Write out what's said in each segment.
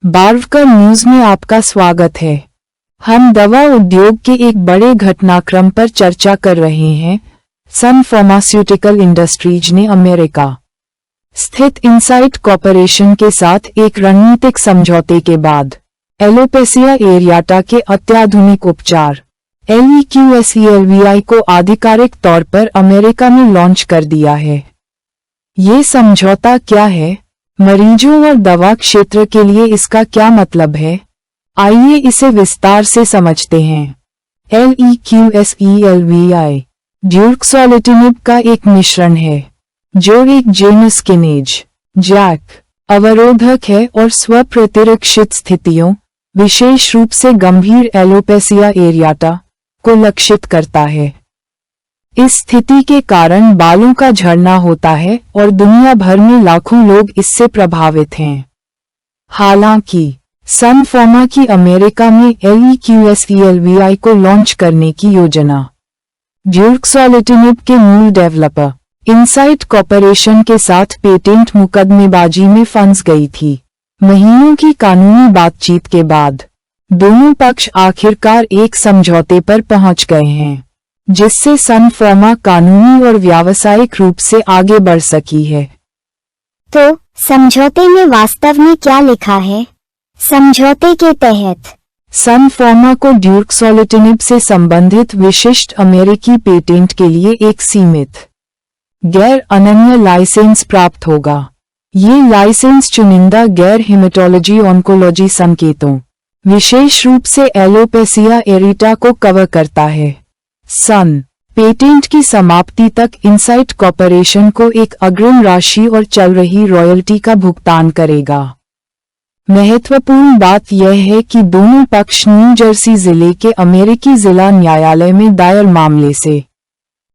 बार्वकर news में आपका स्वागत है। हम दवा उद्योग के एक बड़े घटनाक्रम पर चर्चा कर रहे हैं। सन फार्मास्यूटिकल इंडस्ट्रीज ने अमेरिका स्थित इनसाइट कॉर्पोरेशन के साथ एक रणनीतिक समझौते के बाद एलोपेसिया एरियाटा के अत्याधुनिक उपचार LEQSELVI को आधिकारिक तौर पर अमेरिका में लॉन्च कर दिया है। ये समझौता क्या है? मरीजों और दवा क्षेत्र के लिए इसका क्या मतलब है? आइए इसे विस्तार से समझते हैं। LEQSELVI ड्यूरक्सोलिटिनिब का एक मिश्रण है जो एक जेनस किनेज जैक अवरोधक है और स्वप्रतिरक्षित स्थितियों, विशेष रूप से गंभीर एलोपेसिया एरियाटा, को लक्षित करता है। इस स्थिति के कारण बालों का झड़ना होता है और दुनिया भर में लाखों लोग इससे प्रभावित हैं। हालांकि सन फार्मा की अमेरिका में LEQSELVI को लॉन्च करने की योजना ड्यूरक्सोलिटिनिब के मूल डेवलपर इनसाइट कॉर्पोरेशन के साथ पेटेंट मुकदमेबाजी में फंस गई थी। महीनों की कानूनी बातचीत के बाद दोनों पक्ष आखिरकार एक समझौते पर पहुंच गए हैं, जिससे सन फार्मा कानूनी और व्यावसायिक रूप से आगे बढ़ सकी है। तो समझौते में वास्तव में क्या लिखा है? समझौते के तहत सन फार्मा को ड्यूरक्सोलिटिनिब से संबंधित विशिष्ट अमेरिकी पेटेंट के लिए एक सीमित गैर अनन्य लाइसेंस प्राप्त होगा। ये लाइसेंस चुनिंदा गैर हेमेटोलॉजी ऑन्कोलॉजी संकेतों, विशेष रूप से एलोपेसिया एरिटा को कवर करता है। सन पेटेंट की समाप्ति तक इनसाइट कॉर्पोरेशन को एक अग्रिम राशि और चल रही रॉयल्टी का भुगतान करेगा। महत्वपूर्ण बात यह है कि दोनों पक्ष न्यू जर्सी जिले के अमेरिकी जिला न्यायालय में दायर मामले से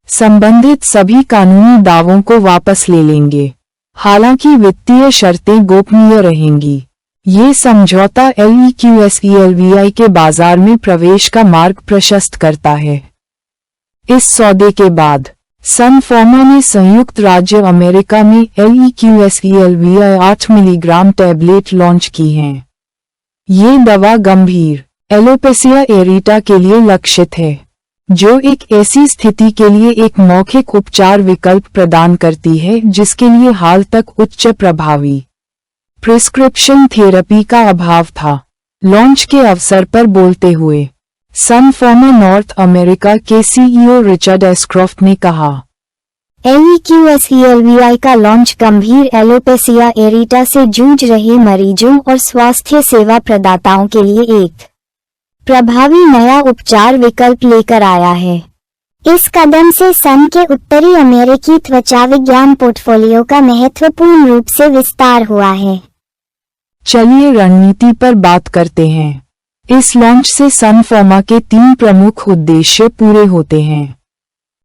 संबंधित सभी कानूनी दावों को वापस ले लेंगे। हालांकि वित्तीय शर्तें गोपनीय रहेंगी। ये समझौता LEQSELVI के बाजार में प्रवेश का मार्ग प्रशस्त करता है। इस सौदे के बाद सन फार्मा ने संयुक्त राज्य अमेरिका में LEQSELVI 8 मिलीग्राम टैबलेट लॉन्च की हैं। ये दवा गंभीर एलोपेसिया एरिटा के लिए लक्षित है, जो एक ऐसी स्थिति के लिए एक मौखिक उपचार विकल्प प्रदान करती है जिसके लिए हाल तक उच्च प्रभावी प्रिस्क्रिप्शन थेरेपी का अभाव था। लॉन्च के अवसर पर बोलते हुए सन फार्मा नॉर्थ अमेरिका के CEO रिचर्ड एस्क्रॉफ्ट ने कहा, LEQSELVI का लॉन्च गंभीर एलोपेसिया एरिटा से जूझ रहे मरीजों और स्वास्थ्य सेवा प्रदाताओं के लिए एक प्रभावी नया उपचार विकल्प लेकर आया है। इस कदम से सन के उत्तरी अमेरिकी त्वचा विज्ञान पोर्टफोलियो का महत्वपूर्ण रूप से विस्तार हुआ है। चलिए रणनीति पर बात करते हैं। इस लॉन्च से सन फार्मा के 3 प्रमुख उद्देश्य पूरे होते हैं।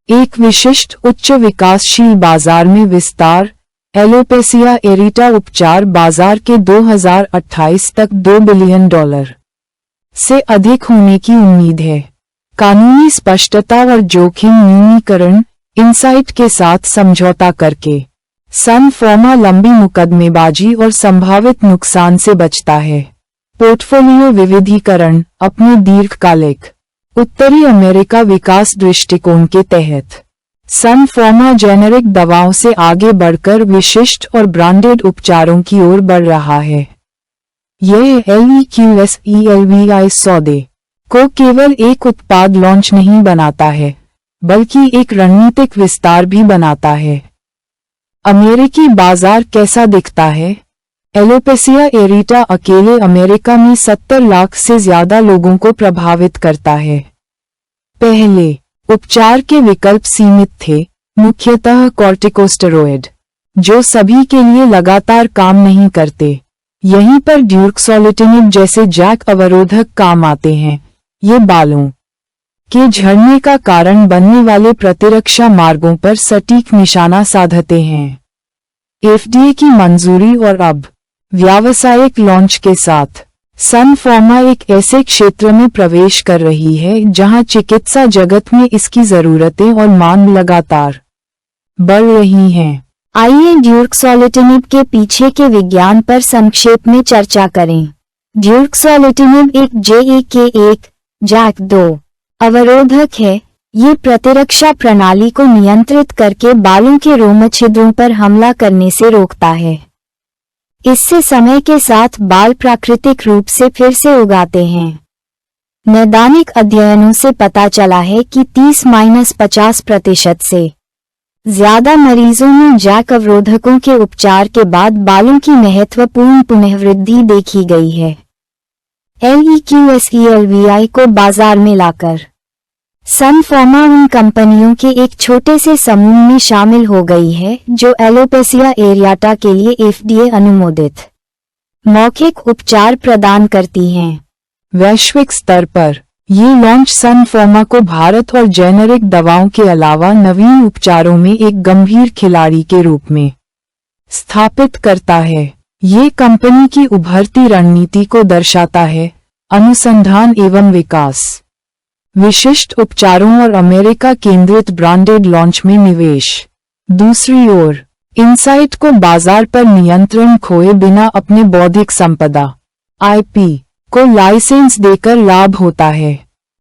एक विशिष्ट उच्च विकासशील बाजार में विस्तार। एलोपेसिया एरिटा उपचार बाजार के 2028 तक $2 बिलियन से अधिक होने की उम्मीद है। कानूनी स्पष्टता और जोखिम न्यूनीकरण। इनसाइट के साथ समझौता करके सन फार्मा लंबी मुकदमेबाजी और संभावित नुकसान से बचता है। पोर्टफोलियो विविधीकरण। अपने दीर्घकालिक उत्तरी अमेरिका विकास दृष्टिकोण के तहत सन फार्मा जेनेरिक दवाओं से आगे बढ़कर विशिष्ट और ब्रांडेड उपचारों की ओर बढ़ रहा है। यह LEQSELVI सौदे को केवल एक उत्पाद लॉन्च नहीं बनाता है, बल्कि एक रणनीतिक विस्तार भी बनाता है। अमेरिकी बाजार कैसा दिखता है? एलोपेसिया एरिटा अकेले अमेरिका में 70 लाख से ज्यादा लोगों को प्रभावित करता है। पहले उपचार के विकल्प सीमित थे, मुख्यतः कॉर्टिकोस्टेरॉइड, जो सभी के लिए लगातार काम नहीं करते। यहीं पर ड्यूरक्सोलिटिनिब जैसे जैक अवरोधक काम आते हैं। ये बालों के झड़ने का कारण बनने वाले प्रतिरक्षा मार्गों पर सटीक निशाना साधते हैं। FDA की मंजूरी और अब व्यावसायिक लॉन्च के साथ सन फार्मा एक ऐसे क्षेत्र में प्रवेश कर रही है जहां चिकित्सा जगत में इसकी जरूरतें और मांग लगातार बढ़ रही हैं। आइए ड्यूरक्सोलिटिनिब के पीछे के विज्ञान पर संक्षेप में चर्चा करें। ड्यूक्सोलिटिनिब एक JAK1 JAK2 अवरोधक है। ये प्रतिरक्षा प्रणाली को नियंत्रित करके बालों के रोम छिद्रों पर हमला करने से रोकता है। इससे समय के साथ बाल प्राकृतिक रूप से फिर से उगाते हैं। नैदानिक अध्ययनों से पता चला है कि 30-50% से ज्यादा मरीजों में जैक अवरोधकों के उपचार के बाद बालों की महत्वपूर्ण पुनर्वृद्धि देखी गई है। LEQSELVI को बाजार में लाकर सन फार्मा उन कंपनियों के एक छोटे से समूह में शामिल हो गई है जो एलोपेसिया एरियाटा के लिए FDA अनुमोदित मौखिक उपचार प्रदान करती हैं। वैश्विक स्तर पर ये लॉन्च सन फार्मा को भारत और जेनेरिक दवाओं के अलावा नवीन उपचारों में एक गंभीर खिलाड़ी के रूप में स्थापित करता है। ये कंपनी की उभरती रणनीति को दर्शाता है, अनुसंधान एवं विकास, विशिष्ट उपचारों और अमेरिका केंद्रित ब्रांडेड लॉन्च में निवेश। दूसरी ओर इनसाइट को बाजार पर नियंत्रण खोए बिना अपने बौद्धिक संपदा IP को लाइसेंस देकर लाभ होता है,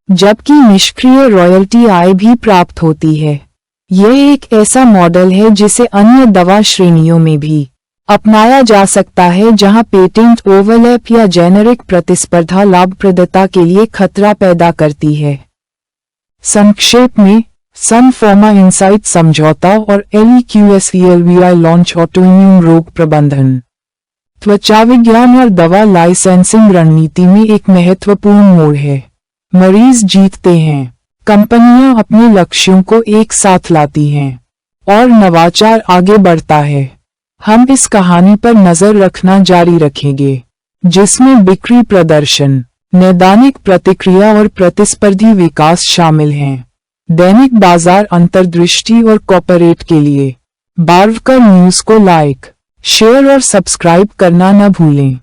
जबकि निष्क्रिय रॉयल्टी आय भी प्राप्त होती है। यह एक ऐसा मॉडल है जिसे अन्य दवा श्रेणियों में भी अपनाया जा सकता है जहां पेटेंट ओवरलैप या जेनेरिक प्रतिस्पर्धा लाभप्रदता के लिए खतरा पैदा करती है। संक्षेप में, सन फार्मा इनसाइट समझौता और LEQSELVI लॉन्च ऑटोइम्यून रोग प्रबंधन, त्वचा विज्ञान और दवा लाइसेंसिंग रणनीति में एक महत्वपूर्ण मोड़ है। मरीज जीतते हैं, कंपनियां अपने लक्ष्यों को एक साथ लाती हैं और नवाचार आगे बढ़ता है। हम इस कहानी पर नजर रखना जारी रखेंगे, जिसमें बिक्री प्रदर्शन, नैदानिक प्रतिक्रिया और प्रतिस्पर्धी विकास शामिल हैं। दैनिक बाजार अंतर्दृष्टि और कॉर्पोरेट के लिए बार्वकर न्यूज को लाइक, शेयर और सब्सक्राइब करना न भूलें।